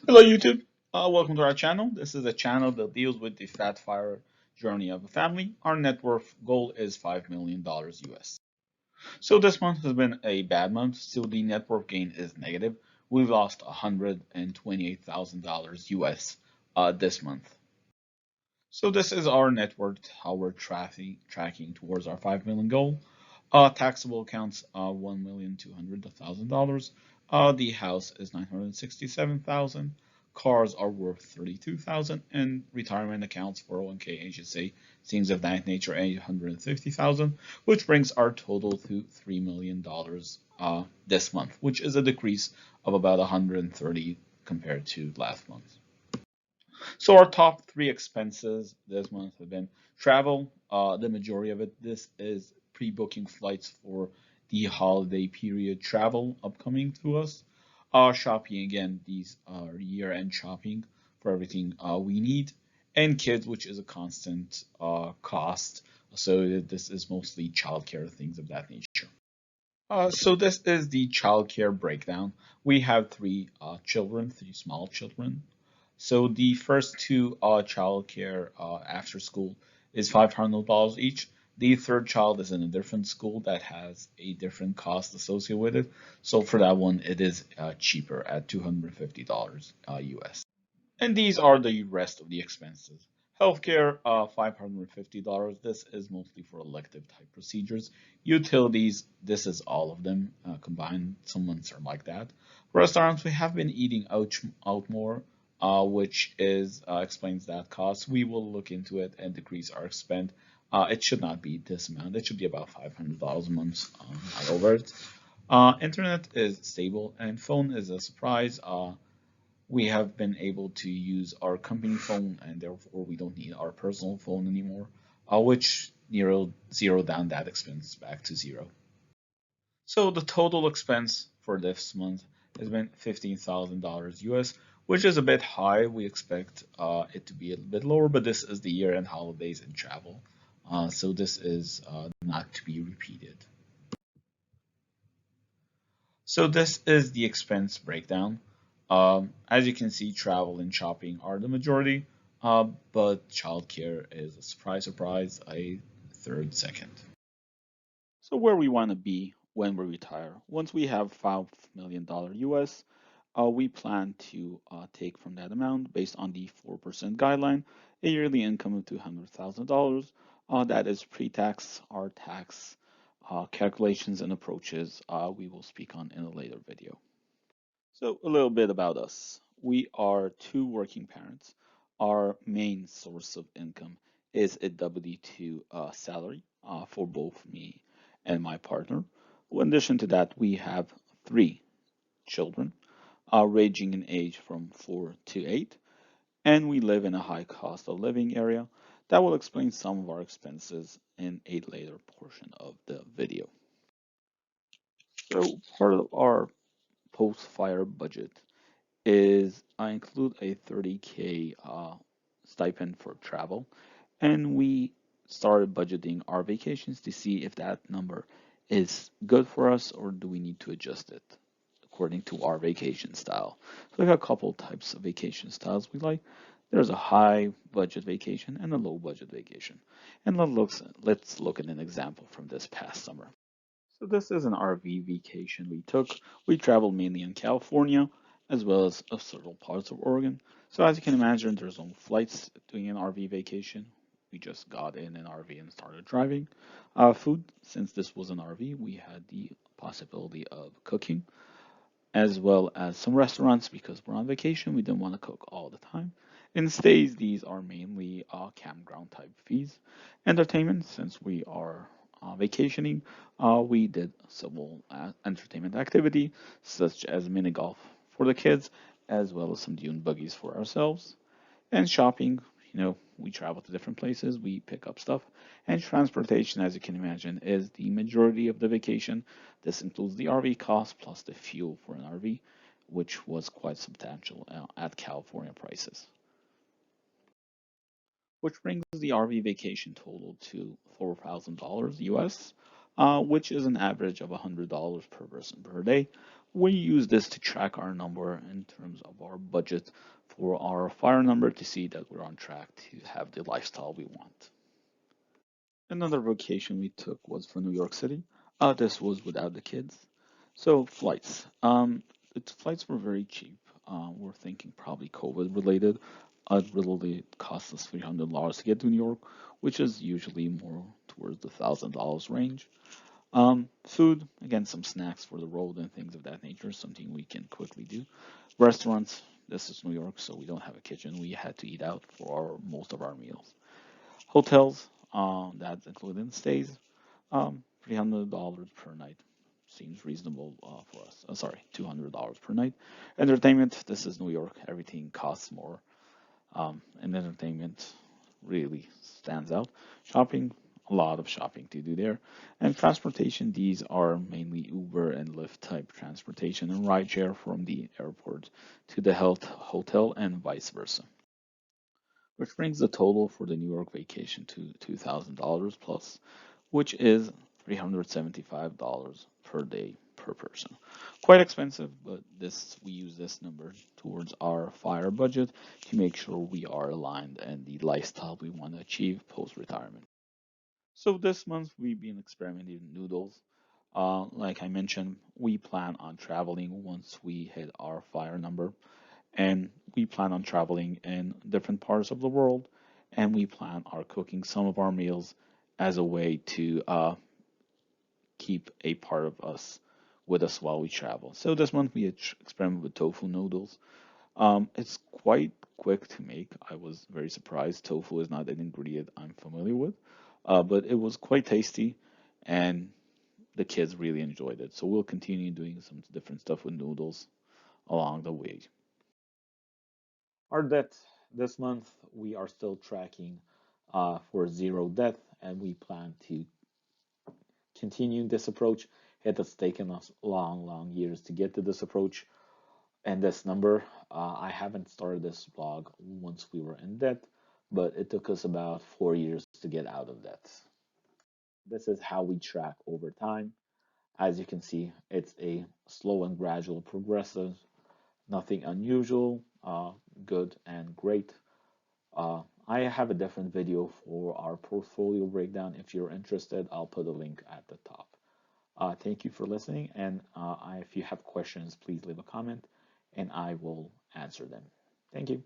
Hello YouTube, welcome to our channel. This is a channel that deals with the FatFIRE journey of a family. Our net worth goal is $5 million US. So this month has been a bad month, so the net worth gain is negative. We've lost $128,000 US this month. So this is our net worth, how we're tracking towards our 5 million goal. Taxable accounts $1,200,000. The house is 967,000. Cars are worth 32,000, and retirement accounts 401k HSA things of that nature 850,000, which brings our total to $3 million this month, which is a decrease of about 130 compared to last month. So our top three expenses this month have been travel. The majority of it. This is pre-booking flights for the holiday period travel upcoming to us. Shopping again. These are year-end shopping for everything we need. And kids, which is a constant cost. So this is mostly childcare things of that nature. So this is the childcare breakdown. We have three small children. So the first two childcare after school is $500 each. The third child is in a different school that has a different cost associated with it. So for that one, it is cheaper at $250 US. And these are the rest of the expenses. Healthcare, $550. This is mostly for elective type procedures. Utilities, this is all of them combined. Some months are like that. Restaurants, we have been eating out more, which is explains that cost. We will look into it and decrease our spend. It should not be this amount. It should be about $500 a month, not over it. Internet is stable, and phone is a surprise. We have been able to use our company phone, and therefore we don't need our personal phone anymore, which zero down that expense back to zero. So the total expense for this month has been $15,000 US, which is a bit high. We expect it to be a bit lower, but this is the year-end holidays and travel, so this is not to be repeated. So this is the expense breakdown. As you can see, travel and shopping are the majority, but childcare is a surprise, a third second. So where we want to be when we retire, once we have $5 million US, we plan to take from that amount based on the 4% guideline, a yearly income of $200,000. That is pre-tax. Our tax calculations and approaches we will speak on in a later video. So a little bit about us. We are two working parents. Our main source of income is a W-2 salary for both me and my partner. In addition to that, we have three children, ranging in age from 4 to 8, and we live in a high cost of living area. That will explain some of our expenses in a later portion of the video. So part of our post-fire budget is I include a 30K stipend for travel, and we started budgeting our vacations to see if that number is good for us or do we need to adjust it according to our vacation style. So we have a couple types of vacation styles we like. There's a high budget vacation and a low budget vacation. And let's look at an example from this past summer. So this is an RV vacation we took. We traveled mainly in California as well as several parts of Oregon. So as you can imagine, there's no flights doing an RV vacation. We just got in an RV and started driving. Food, since this was an RV, we had the possibility of cooking as well as some restaurants because we're on vacation. We didn't want to cook all the time. In stays, these are mainly campground type fees. Entertainment, since we are vacationing, we did several entertainment activity such as mini golf for the kids, as well as some dune buggies for ourselves. And shopping, we travel to different places, we pick up stuff. And transportation, as you can imagine, is the majority of the vacation. This includes the RV cost plus the fuel for an RV, which was quite substantial at California prices. Which brings the RV vacation total to $4,000 US, which is an average of $100 per person per day. We use this to track our number in terms of our budget for our fire number to see that we're on track to have the lifestyle we want. Another vacation we took was for New York City. This was without the kids. So flights. The flights were very cheap. We're thinking probably COVID related. It really cost us $300 to get to New York, which is usually more towards the $1,000 range. Food, again, some snacks for the road and things of that nature, something we can quickly do. Restaurants, this is New York, so we don't have a kitchen. We had to eat out for most of our meals. Hotels, that's including stays, $300 per night. Seems reasonable for us. Sorry, $200 per night. Entertainment, this is New York. Everything costs more. And entertainment really stands out. Shopping, a lot of shopping to do there. And transportation, these are mainly Uber and Lyft type transportation and rideshare from the airport to the health hotel and vice versa. Which brings the total for the New York vacation to $2,000 plus, which is $375 per day per person. Quite expensive, but this we use this number towards our fire budget to make sure we are aligned and the lifestyle we want to achieve post-retirement. So this month we've been experimenting with noodles. Like I mentioned, we plan on traveling once we hit our fire number, and we plan on traveling in different parts of the world, and we plan on cooking some of our meals as a way to keep a part of us with us while we travel. So this month we experiment with tofu noodles. It's quite quick to make. I was very surprised. Tofu is not an ingredient I'm familiar with, but it was quite tasty, and the kids really enjoyed it. So we'll continue doing some different stuff with noodles along the way. Our debt this month, we are still tracking for zero debt, and we plan to continue this approach. It has taken us long, long years to get to this approach and this number. I haven't started this blog once we were in debt, but it took us about 4 years to get out of debt. This is how we track over time. As you can see, it's a slow and gradual progressive, nothing unusual, good and great. I have a different video for our portfolio breakdown. If you're interested, I'll put a link at the top. Thank you for listening, and if you have questions, please leave a comment and I will answer them. Thank you.